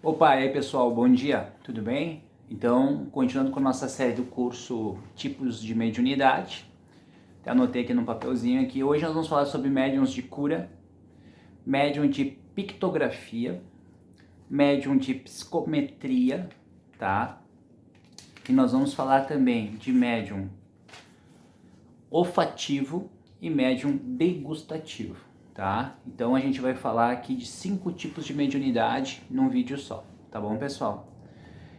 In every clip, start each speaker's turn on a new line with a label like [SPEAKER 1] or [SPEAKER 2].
[SPEAKER 1] Opa, e aí pessoal, bom dia, tudo bem? Então, continuando com a nossa série do curso Tipos de Mediunidade, até anotei aqui no papelzinho aqui, hoje nós vamos falar sobre médiums de cura, médium de pictografia, médium de psicometria, tá? E nós vamos falar também de médium olfativo e médium degustativo, tá? Então a gente vai falar aqui de 5 tipos de mediunidade num vídeo só, tá bom, pessoal?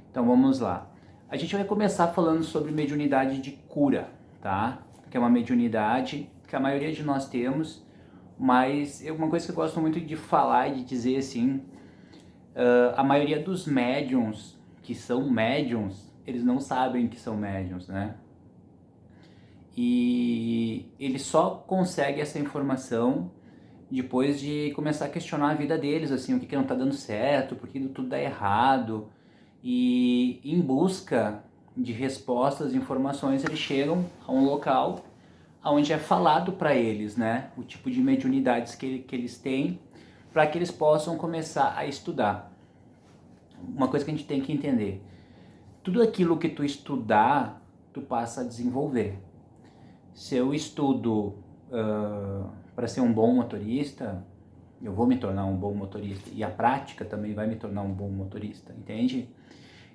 [SPEAKER 1] Então vamos lá. A gente vai começar falando sobre mediunidade de cura, tá? Que é uma mediunidade que a maioria de nós temos, mas é uma coisa que eu gosto muito de falar e de dizer assim, a maioria dos médiums que são médiums, eles não sabem que são médiums, né? E ele só consegue essa informação depois de começar a questionar a vida deles, assim, o que não tá dando certo, por que tudo dá errado. E em busca de respostas, informações, eles chegam a um local onde é falado para eles, né, o tipo de mediunidades que eles têm, para que eles possam começar a estudar. Uma coisa que a gente tem que entender, tudo aquilo que tu estudar, tu passa a desenvolver. Se eu estudo para ser um bom motorista, eu vou me tornar um bom motorista, e a prática também vai me tornar um bom motorista, entende?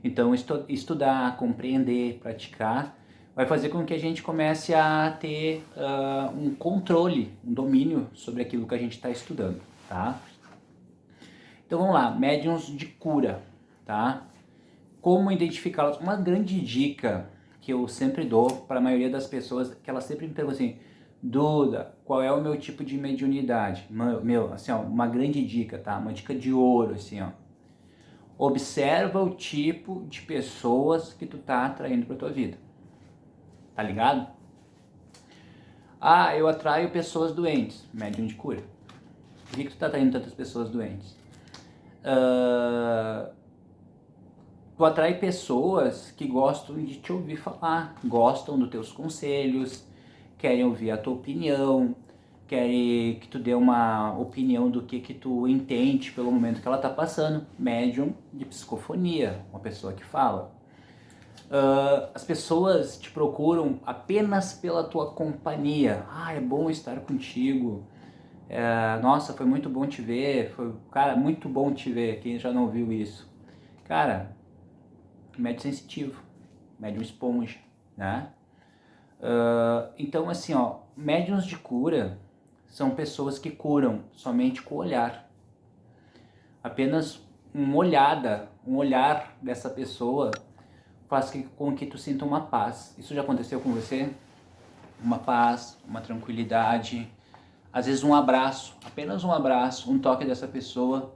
[SPEAKER 1] Então, estudar, compreender, praticar, vai fazer com que a gente comece a ter um controle, um domínio sobre aquilo que a gente está estudando, tá? Então, vamos lá, médiums de cura, tá? Como identificá-los? Uma grande dica que eu sempre dou para a maioria das pessoas, que elas sempre me perguntam assim, Duda, qual é o meu tipo de mediunidade? Meu, assim, ó, uma grande dica, tá? Uma dica de ouro, assim, ó. Observa o tipo de pessoas que tu tá atraindo pra tua vida. Tá ligado? Ah, eu atraio pessoas doentes. Médium de cura. Por que tu tá atraindo tantas pessoas doentes? Tu atrai pessoas que gostam de te ouvir falar, gostam dos teus conselhos, querem ouvir a tua opinião, querem que tu dê uma opinião do que tu entende pelo momento que ela tá passando. Médium de psicofonia, uma pessoa que fala. As pessoas te procuram apenas pela tua companhia. Ah, é bom estar contigo. Nossa, foi muito bom te ver. Cara, muito bom te ver. Quem já não ouviu isso? Cara, médium sensitivo, médium esponja, né? Então, assim, ó, médiums de cura são pessoas que curam somente com o olhar. Apenas um olhar dessa pessoa faz com que tu sinta uma paz. Isso já aconteceu com você? Uma paz, uma tranquilidade, às vezes um abraço, apenas um abraço, um toque dessa pessoa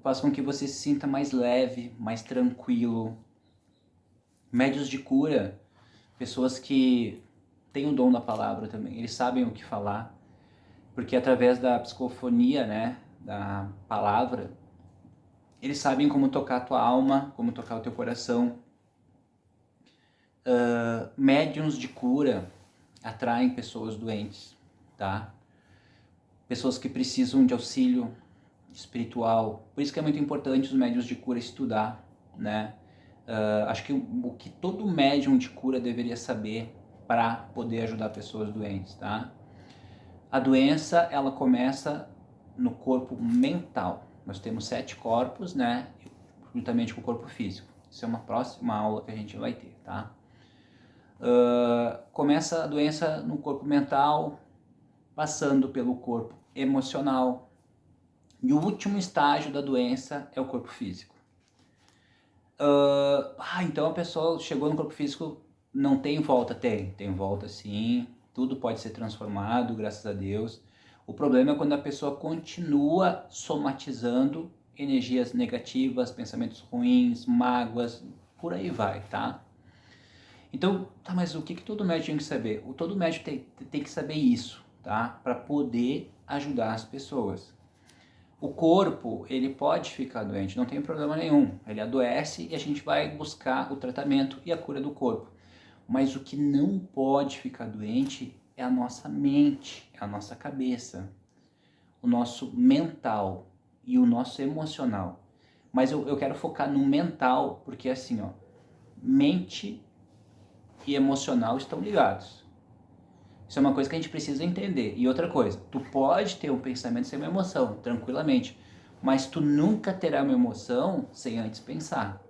[SPEAKER 1] faz com que você se sinta mais leve, mais tranquilo. Médios de cura, pessoas que têm o dom da palavra também, eles sabem o que falar, porque através da psicofonia, né, da palavra, eles sabem como tocar a tua alma, como tocar o teu coração. Médiuns de cura atraem pessoas doentes, tá? Pessoas que precisam de auxílio espiritual. Por isso que é muito importante os médiuns de cura estudar, né? Acho que o que todo médium de cura deveria saber para poder ajudar pessoas doentes, tá? A doença, ela começa no corpo mental. Nós temos 7 corpos, né? Juntamente com o corpo físico. Isso é uma próxima aula que a gente vai ter, tá? Começa a doença no corpo mental, passando pelo corpo emocional. E o último estágio da doença é o corpo físico. Então a pessoa chegou no corpo físico, não tem volta? Tem volta sim, tudo pode ser transformado, graças a Deus. O problema é quando a pessoa continua somatizando energias negativas, pensamentos ruins, mágoas, por aí vai, tá? Então, tá, mas o que todo médico tem que saber? Todo médico tem que saber isso, tá? Para poder ajudar as pessoas. O corpo, ele pode ficar doente, não tem problema nenhum. Ele adoece e a gente vai buscar o tratamento e a cura do corpo. Mas o que não pode ficar doente é a nossa mente, é a nossa cabeça, o nosso mental e o nosso emocional. Mas eu quero focar no mental, porque assim, ó, mente e emocional estão ligados. Isso é uma coisa que a gente precisa entender. E outra coisa, tu pode ter um pensamento sem uma emoção, tranquilamente, mas tu nunca terá uma emoção sem antes pensar.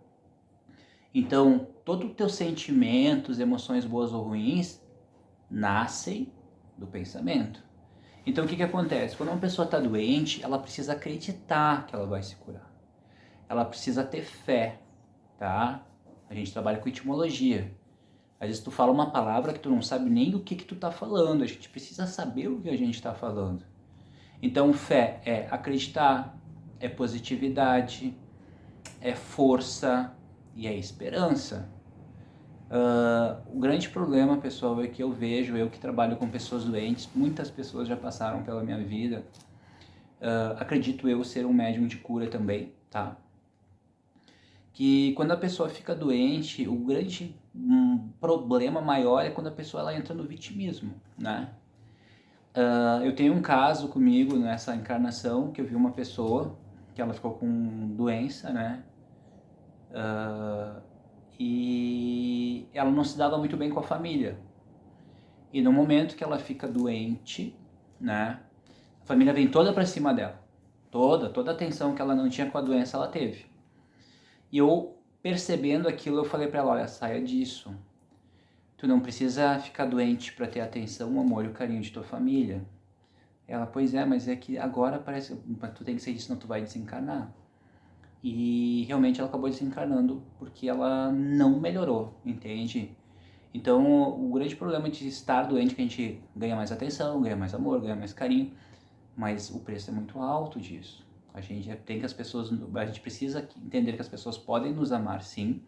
[SPEAKER 1] Então, todos os teus sentimentos, emoções boas ou ruins, nascem do pensamento. Então, o que acontece? Quando uma pessoa está doente, ela precisa acreditar que ela vai se curar. Ela precisa ter fé, tá? A gente trabalha com etimologia. Às vezes tu fala uma palavra que tu não sabe nem do que tu tá falando. A gente precisa saber o que a gente está falando. Então, fé é acreditar, é positividade, é força e é esperança. O grande problema, pessoal, é que eu vejo, eu que trabalho com pessoas doentes, muitas pessoas já passaram pela minha vida, acredito eu ser um médium de cura também, tá? Que quando a pessoa fica doente, o grande problema maior é quando a pessoa ela entra no vitimismo, né? Eu tenho um caso comigo nessa encarnação que eu vi uma pessoa que ela ficou com doença, né? E ela não se dava muito bem com a família. E no momento que ela fica doente, né? A família vem toda pra cima dela. Toda a atenção que ela não tinha com a doença, ela teve. E eu, percebendo aquilo, eu falei pra ela, olha, saia disso. Tu não precisa ficar doente para ter a atenção, o amor e o carinho de tua família. Ela, pois é, mas é que agora parece que tu tem que ser disso, senão tu vai desencarnar. E realmente ela acabou desencarnando porque ela não melhorou, entende? Então, o grande problema de estar doente é que a gente ganha mais atenção, ganha mais amor, ganha mais carinho, mas o preço é muito alto disso. A gente tem que a gente precisa entender que as pessoas podem nos amar sim,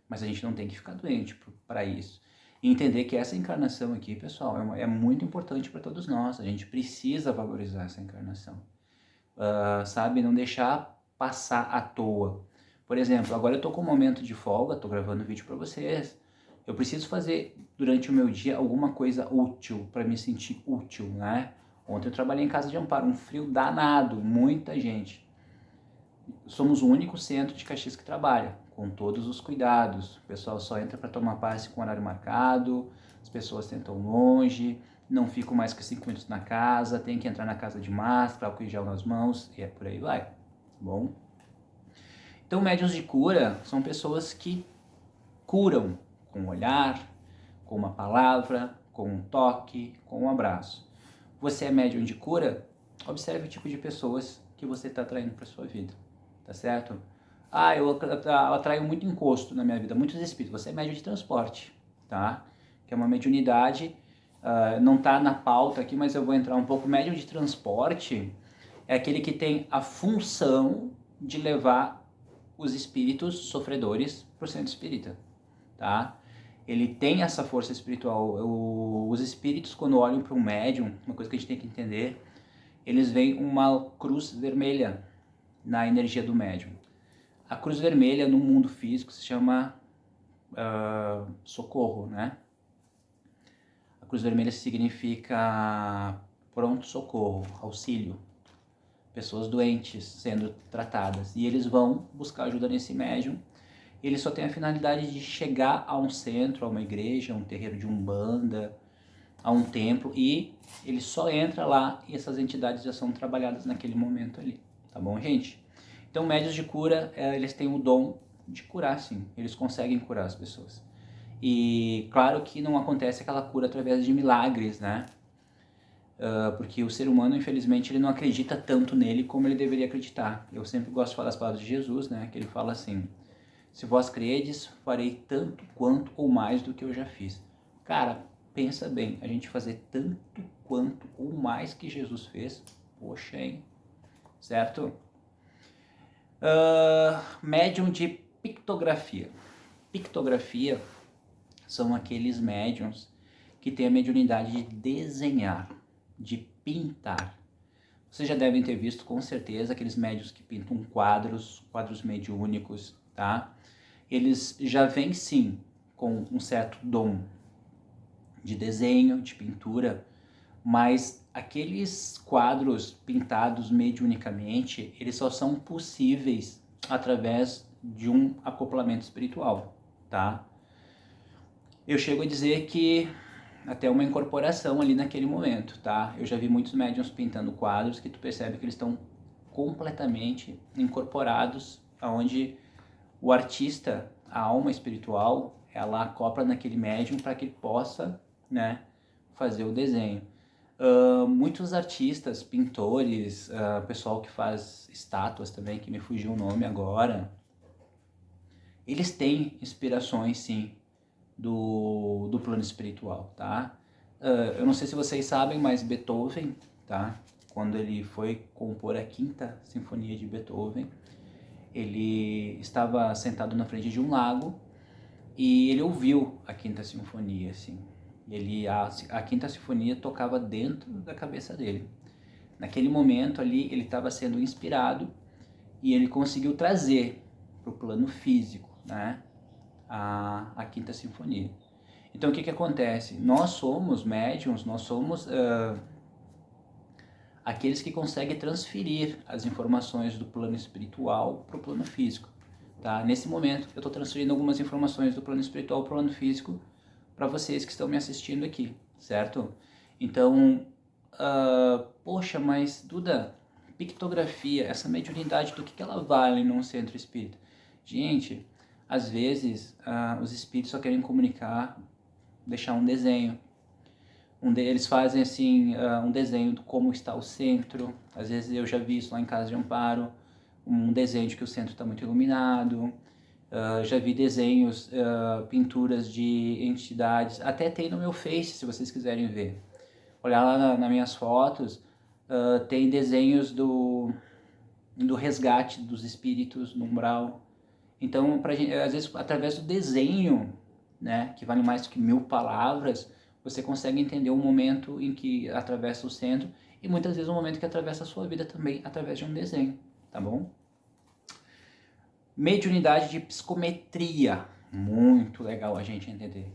[SPEAKER 1] mas a gente não tem que ficar doente para isso. E entender que essa encarnação aqui, pessoal, é muito importante para todos nós. A gente precisa valorizar essa encarnação. Sabe? Não deixar passar à toa. Por exemplo, agora eu estou com um momento de folga, estou gravando vídeo para vocês. Eu preciso fazer durante o meu dia alguma coisa útil, para me sentir útil, né? Ontem eu trabalhei em casa de amparo, um frio danado, muita gente. Somos o único centro de Caxias que trabalha, com todos os cuidados. O pessoal só entra para tomar passe com horário marcado, as pessoas sentam longe, não ficam mais que 5 minutos na casa, tem que entrar na casa de máscara, álcool em gel nas mãos, e por aí vai. Bom? Então, médiuns de cura são pessoas que curam com um olhar, com uma palavra, com um toque, com um abraço. Você é médium de cura? Observe o tipo de pessoas que você está atraindo para sua vida, tá certo? Eu atraio muito encosto na minha vida, muitos espíritos. Você é médium de transporte, tá? Que é uma mediunidade, não está na pauta aqui, mas eu vou entrar um pouco. Médium de transporte é aquele que tem a função de levar os espíritos sofredores para o centro espírita, tá? Ele tem essa força espiritual. Os espíritos, quando olham para um médium, uma coisa que a gente tem que entender, eles veem uma cruz vermelha na energia do médium. A cruz vermelha no mundo físico se chama socorro, né? A cruz vermelha significa pronto-socorro, auxílio. Pessoas doentes sendo tratadas. E eles vão buscar ajuda nesse médium. Ele só tem a finalidade de chegar a um centro, a uma igreja, a um terreiro de umbanda, a um templo, e ele só entra lá e essas entidades já são trabalhadas naquele momento ali. Tá bom, gente? Então, médios de cura, eles têm o dom de curar, sim. Eles conseguem curar as pessoas. E claro que não acontece aquela cura através de milagres, né? Porque o ser humano, infelizmente, ele não acredita tanto nele como ele deveria acreditar. Eu sempre gosto de falar as palavras de Jesus, né? Que ele fala assim: se vós credes, farei tanto quanto ou mais do que eu já fiz. Cara, pensa bem, a gente fazer tanto quanto ou mais que Jesus fez, poxa, hein? Certo? Médium de pictografia. Pictografia são aqueles médiums que têm a mediunidade de desenhar, de pintar. Vocês já devem ter visto, com certeza, aqueles médiuns que pintam quadros mediúnicos, tá? Eles já vêm, sim, com um certo dom de desenho, de pintura, mas aqueles quadros pintados mediunicamente, eles só são possíveis, através de um acoplamento espiritual, tá? Eu chego a dizer que até uma incorporação ali naquele momento, tá? Eu já vi muitos médiums pintando quadros que tu percebe que eles estão completamente incorporados, aonde o artista, a alma espiritual, ela acopla naquele médium para que ele possa, né, fazer o desenho. Muitos artistas, pintores, pessoal que faz estátuas também, que me fugiu o nome agora, eles têm inspirações, sim, do plano espiritual, tá? Eu não sei se vocês sabem, mas Beethoven, tá? Quando ele foi compor a Quinta Sinfonia de Beethoven, ele estava sentado na frente de um lago e ele ouviu a Quinta Sinfonia, assim. A Quinta Sinfonia tocava dentro da cabeça dele. Naquele momento ali, ele estava sendo inspirado e ele conseguiu trazer para o plano físico, né, a Quinta Sinfonia. Então, o que acontece? Nós somos médiums, nós somos aqueles que conseguem transferir as informações do plano espiritual para o plano físico. Tá? Nesse momento, eu estou transferindo algumas informações do plano espiritual para o plano físico para vocês que estão me assistindo aqui, certo? Então, poxa, mas Duda, pictografia, essa mediunidade, do que ela vale num centro espírita? Gente, às vezes os espíritos só querem comunicar, deixar um desenho. Eles fazem assim um desenho de como está o centro. Às vezes eu já vi isso lá em Casa de Amparo, um desenho de que o centro está muito iluminado. Já vi desenhos, pinturas de entidades, até tem no meu Face, se vocês quiserem ver. Olhar lá nas minhas fotos, tem desenhos do resgate dos espíritos no umbral. Então, às vezes, através do desenho, né, que vale mais do que 1000 palavras, você consegue entender o momento em que atravessa o centro e muitas vezes o momento que atravessa a sua vida também, através de um desenho, tá bom? Mediunidade de psicometria, muito legal a gente entender.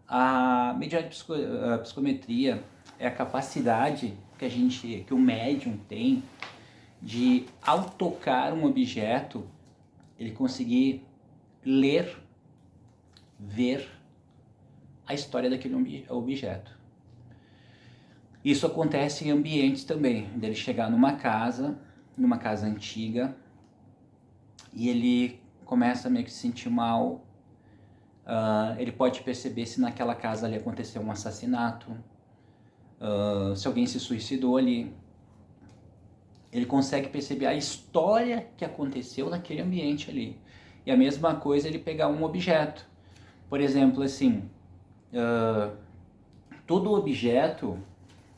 [SPEAKER 1] A mediunidade de psicometria é a capacidade que o médium tem de, ao tocar um objeto, ele conseguir ler, ver a história daquele objeto. Isso acontece em ambientes também, dele chegar numa casa antiga, e ele começa a meio que se sentir mal. Ele pode perceber se naquela casa ali aconteceu um assassinato, se alguém se suicidou ali. Ele consegue perceber a história que aconteceu naquele ambiente ali. E a mesma coisa ele pegar um objeto. Por exemplo, assim, todo objeto,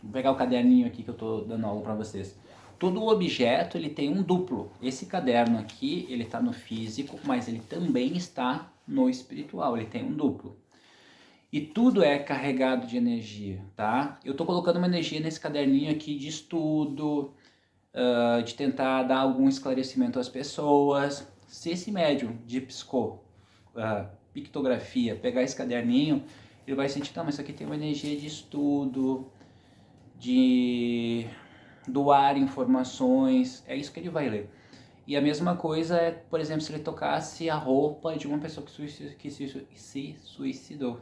[SPEAKER 1] vou pegar o caderninho aqui que eu estou dando aula para vocês. Todo objeto ele tem um duplo. Esse caderno aqui, ele está no físico, mas ele também está no espiritual, ele tem um duplo. E tudo é carregado de energia, tá? Eu estou colocando uma energia nesse caderninho aqui de estudo, de tentar dar algum esclarecimento às pessoas. Se esse médium de pictografia pegar esse caderninho, ele vai sentir, tá, mas isso aqui tem uma energia de estudo, de doar informações, é isso que ele vai ler. E a mesma coisa é, por exemplo, se ele tocasse a roupa de uma pessoa que se suicidou.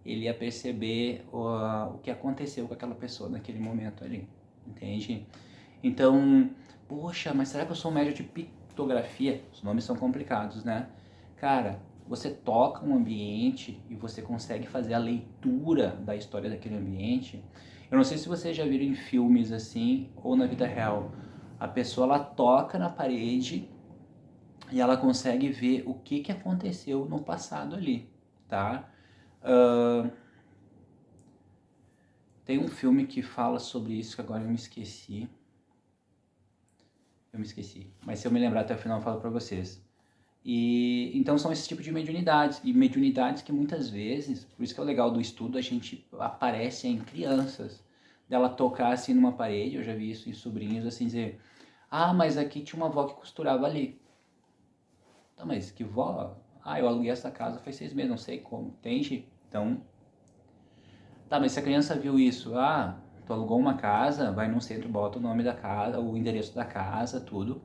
[SPEAKER 1] Ele ia perceber o que aconteceu com aquela pessoa naquele momento ali, entende? Então, poxa, mas será que eu sou um médium de pictografia? Os nomes são complicados, né? Cara, você toca um ambiente e você consegue fazer a leitura da história daquele ambiente. Eu não sei se vocês já viram em filmes assim ou na vida real. A pessoa ela toca na parede e ela consegue ver o que aconteceu no passado ali, tá? Tem um filme que fala sobre isso que agora eu me esqueci. Mas se eu me lembrar até o final eu falo pra vocês. E então são esse tipo de mediunidades, e mediunidades que muitas vezes, por isso que é o legal do estudo, a gente aparece em crianças, dela tocar assim numa parede, eu já vi isso em sobrinhos, assim, dizer, ah, mas aqui tinha uma avó que costurava ali. Tá, mas que vó? Ah, eu aluguei essa casa faz 6 meses, não sei como, entende? Então, tá, mas se a criança viu isso, ah, tu alugou uma casa, vai num centro, bota o nome da casa, o endereço da casa, tudo,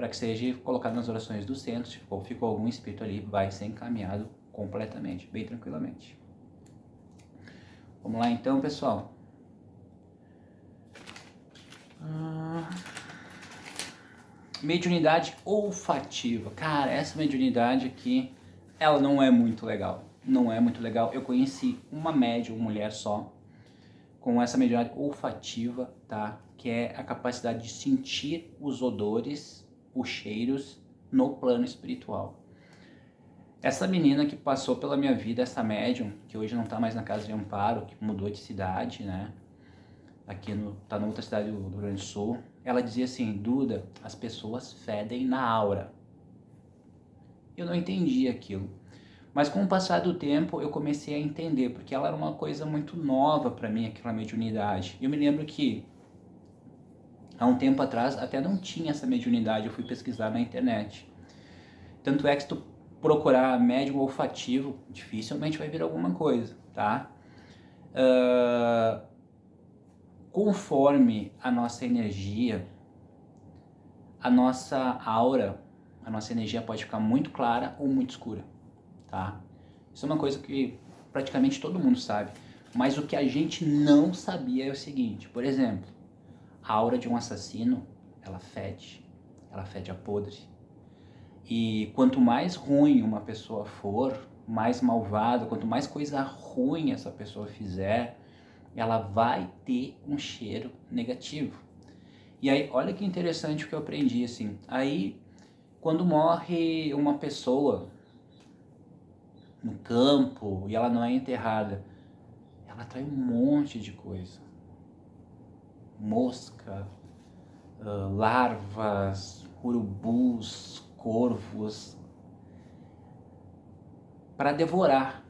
[SPEAKER 1] para que seja colocado nas orações do centro. Se ficou algum espírito ali, vai ser encaminhado completamente, bem tranquilamente. Vamos lá então, pessoal. Mediunidade olfativa. Cara, essa mediunidade aqui, ela não é muito legal. Não é muito legal. Eu conheci uma médium, uma mulher só, com essa mediunidade olfativa, tá? Que é a capacidade de sentir os odores, os cheiros no plano espiritual. Essa menina que passou pela minha vida, essa médium, que hoje não tá mais na casa de amparo, que mudou de cidade, né? Aqui tá na outra cidade do Rio Grande do Sul, ela dizia assim: Duda, as pessoas fedem na aura. Eu não entendi aquilo. Mas com o passar do tempo eu comecei a entender, porque ela era uma coisa muito nova para mim, aquela mediunidade. Eu me lembro que há um tempo atrás até não tinha essa mediunidade, eu fui pesquisar na internet. Tanto é que se tu procurar médium olfativo, dificilmente vai vir alguma coisa, tá? Conforme a nossa energia, a nossa aura, a nossa energia pode ficar muito clara ou muito escura, tá? Isso é uma coisa que praticamente todo mundo sabe. Mas o que a gente não sabia é o seguinte, por exemplo, a aura de um assassino, ela fede a podre. E quanto mais ruim uma pessoa for, mais malvada, quanto mais coisa ruim essa pessoa fizer, ela vai ter um cheiro negativo. E aí, olha que interessante o que eu aprendi, assim. Aí, quando morre uma pessoa no campo e ela não é enterrada, ela atrai um monte de coisa. Mosca, larvas, urubus, corvos, para devorar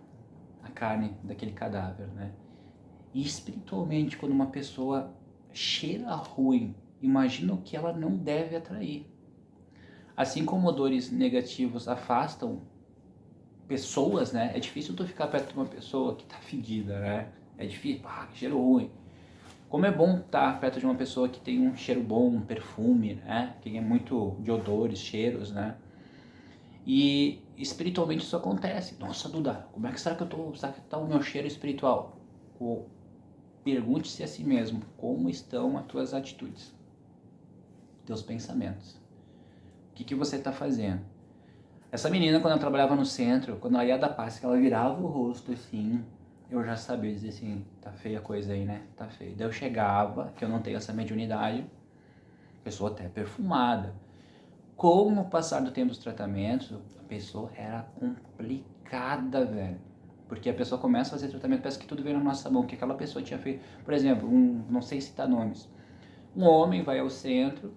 [SPEAKER 1] a carne daquele cadáver, né? E espiritualmente, quando uma pessoa cheira ruim, imagina o que ela não deve atrair. Assim como odores negativos afastam pessoas, né? É difícil tu ficar perto de uma pessoa que tá fedida, né? É difícil, que cheiro ruim. Como é bom estar perto de uma pessoa que tem um cheiro bom, um perfume, né? Que é muito de odores, cheiros, né? E espiritualmente isso acontece. Nossa, Duda, como é que será que eu tô? Será que tá o meu cheiro espiritual? Pergunte-se a si mesmo, como estão as tuas atitudes, teus pensamentos? O que você está fazendo? Essa menina, quando eu trabalhava no centro, quando ela ia dar passe, ela virava o rosto assim, eu já sabia dizer assim, tá feia a coisa aí, né? Tá feia. Daí eu chegava, que eu não tenho essa mediunidade, pessoa até perfumada. Com o passar do tempo dos tratamentos, a pessoa era complicada, velho. Porque a pessoa começa a fazer tratamento, parece que tudo vem na nossa mão, que aquela pessoa tinha feito. Por exemplo, não sei citar nomes. Um homem vai ao centro,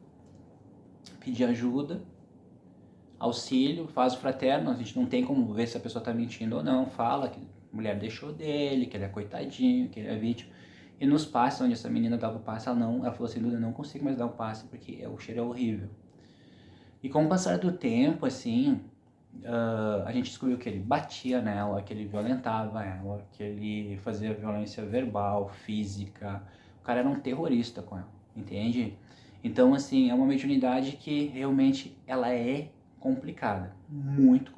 [SPEAKER 1] pedir ajuda, auxílio, faz o fraterno, a gente não tem como ver se a pessoa está mentindo ou não, fala que a mulher deixou dele, que ele é coitadinho, que ele é vítima. E nos passes, onde essa menina dava o passe, ela falou assim: Duda, eu não consigo mais dar o passe porque o cheiro é horrível. E com o passar do tempo, assim, a gente descobriu que ele batia nela, que ele violentava ela, que ele fazia violência verbal, física. O cara era um terrorista com ela, entende? Então, assim, é uma mediunidade que realmente ela é complicada, muito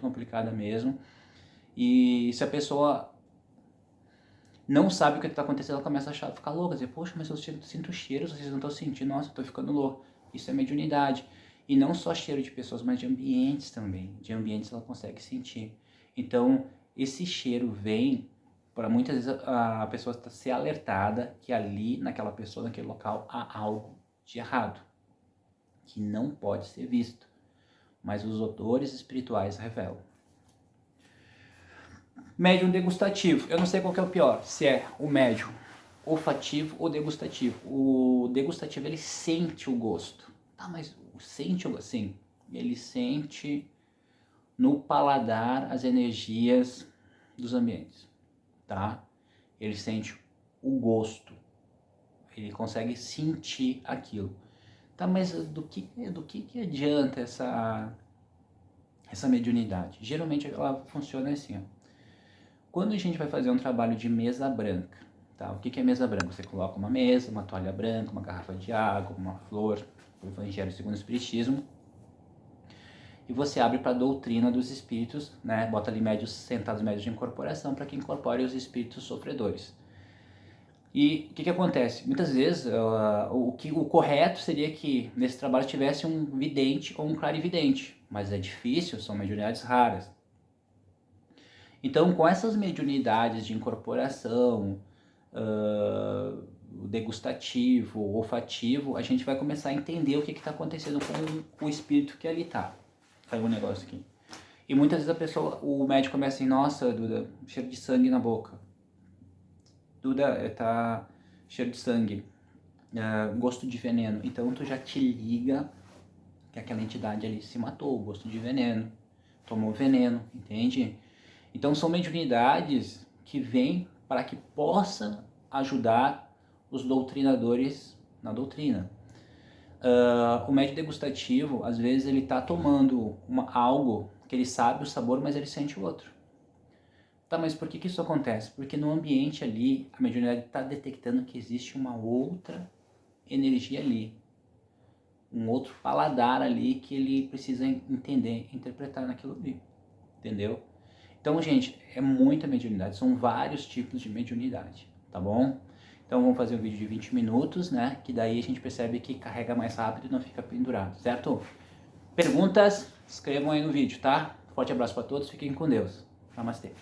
[SPEAKER 1] complicada mesmo. E se a pessoa não sabe o que está acontecendo, ela começa a ficar louca, dizer, poxa, mas eu sinto cheiro, vocês não estão sentindo, nossa, eu tô ficando louco. Isso é mediunidade. E não só cheiro de pessoas, mas de ambientes também. De ambientes ela consegue sentir. Então, esse cheiro vem para muitas vezes a pessoa ser alertada que ali, naquela pessoa, naquele local, há algo de errado, que não pode ser visto. Mas os odores espirituais revelam. Médium degustativo. Eu não sei qual que é o pior, se é o médium olfativo ou degustativo. O degustativo, ele sente o gosto. Ah, mas sente o gosto? Sim. Ele sente no paladar as energias dos ambientes, tá? Ele sente o gosto. Ele consegue sentir aquilo. Tá, mas do que adianta essa mediunidade? Geralmente ela funciona assim, ó. Quando a gente vai fazer um trabalho de mesa branca, tá? O que é mesa branca? Você coloca uma mesa, uma toalha branca, uma garrafa de água, uma flor, o Evangelho segundo o Espiritismo, e você abre para a doutrina dos espíritos, né? Bota ali sentados médios de incorporação para que incorpore os espíritos sofredores. E o que acontece? Muitas vezes o correto seria que nesse trabalho tivesse um vidente ou um clarividente, mas é difícil, são mediunidades raras. Então, com essas mediunidades de incorporação, degustativo, olfativo, a gente vai começar a entender o que está acontecendo com o espírito que ali está. Saiu um negócio aqui. E muitas vezes o médico começa assim, nossa, Duda, cheiro de sangue na boca. Duda, tá cheiro de sangue, gosto de veneno. Então tu já te liga que aquela entidade ali se matou, gosto de veneno, tomou veneno, entende? Então são mediunidades que vêm para que possa ajudar os doutrinadores na doutrina. O médium degustativo, às vezes ele está tomando algo que ele sabe o sabor, mas ele sente o outro. Tá, mas por que isso acontece? Porque no ambiente ali, a mediunidade está detectando que existe uma outra energia ali. Um outro paladar ali que ele precisa entender, interpretar naquilo ali. Entendeu? Então, gente, é muita mediunidade. São vários tipos de mediunidade, tá bom? Então vamos fazer um vídeo de 20 minutos, né? Que daí a gente percebe que carrega mais rápido e não fica pendurado, certo? Perguntas? Escrevam aí no vídeo, tá? Forte abraço para todos, fiquem com Deus. Namastê.